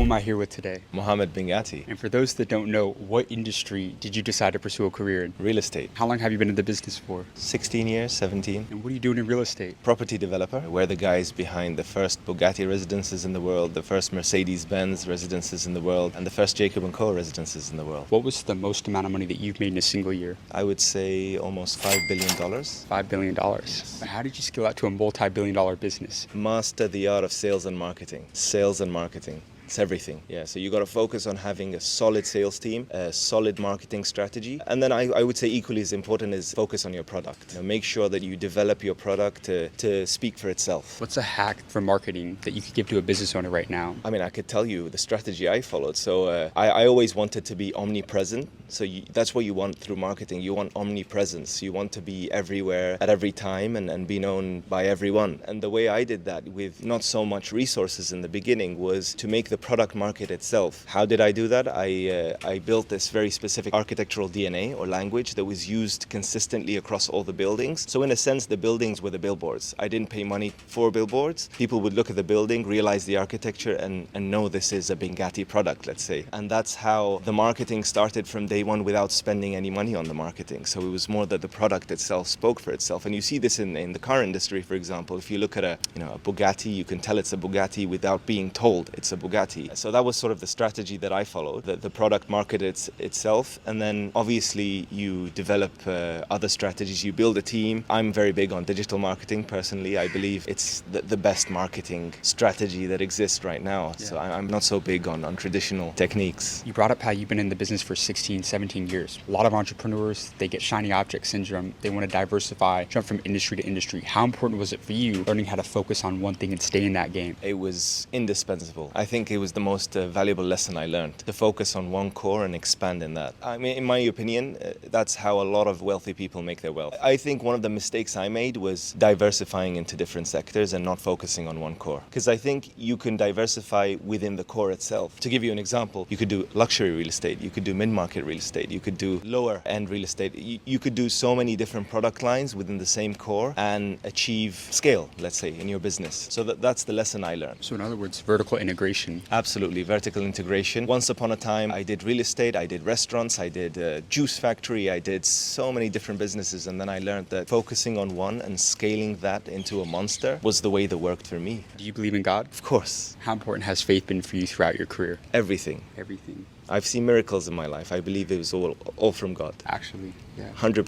am I here with today? Mohammed Bingati, And for those that don't know, what industry did you decide to pursue a career in? real estate. How long have you been in the business for? 16 years, 17. And what are you doing in real estate? Property developer. We're the guys behind the first Bugatti residences in the world, the first Mercedes-Benz residences in the world, and the first Jacob & Co. residences in the world. What was the most amount of money that you've made in a single year? I would say almost $5 billion. $5 billion. But how did you scale out to a multi-billion-dollar business? Master the art of sales and marketing. Sales and marketing. It's everything. Yeah, so you got to focus on having a solid sales team, a solid marketing strategy, and then I would say equally as important is focus on your product. Make sure that you develop your product to speak for itself. What's a hack for marketing that you could give to a business owner right now? I mean, I could tell you the strategy I followed. So I always wanted to be omnipresent. So that's what you want through marketing. You want omnipresence. You want to be everywhere at every time and be known by everyone. And the way I did that with not so much resources in the beginning was to make the product market itself. How did I do that? I built this very specific architectural DNA or language that was used consistently across all the buildings. So in a sense, the buildings were the billboards. I didn't pay money for billboards. People would look at the building, realize the architecture, and know this is a Bingati product, let's say. And that's how the marketing started from day one without spending any money on the marketing. So it was more that the product itself spoke for itself. And you see this in the car industry, for example. If you look at a Bugatti, you can tell it's a Bugatti without being told it's a Bugatti. So that was sort of the strategy that I followed. The product marketed itself, and then obviously you develop other strategies. You build a team. I'm very big on digital marketing personally. I believe it's the best marketing strategy that exists right now. Yeah. So I'm not so big on traditional techniques. You brought up how you've been in the business for 16, 17 years. A lot of entrepreneurs, they get shiny object syndrome. They want to diversify, jump from industry to industry. How important was it for you learning how to focus on one thing and stay in that game? It was indispensable. I think it was the most valuable lesson I learned, to focus on one core and expand in that. I mean, in my opinion, that's how a lot of wealthy people make their wealth. I think one of the mistakes I made was diversifying into different sectors and not focusing on one core. Because I think you can diversify within the core itself. To give you an example, you could do luxury real estate, you could do mid-market real estate, you could do lower-end real estate. You could do so many different product lines within the same core and achieve scale, let's say, in your business. So that's the lesson I learned. So in other words, vertical integration. Absolutely, vertical integration. Once upon a time, I did real estate, I did restaurants, I did a juice factory, I did so many different businesses, and then I learned that focusing on one and scaling that into a monster was the way that worked for me. Do you believe in God? Of course. How important has faith been for you throughout your career? Everything. Everything. I've seen miracles in my life. I believe it was all from God. Actually, yeah. 100%.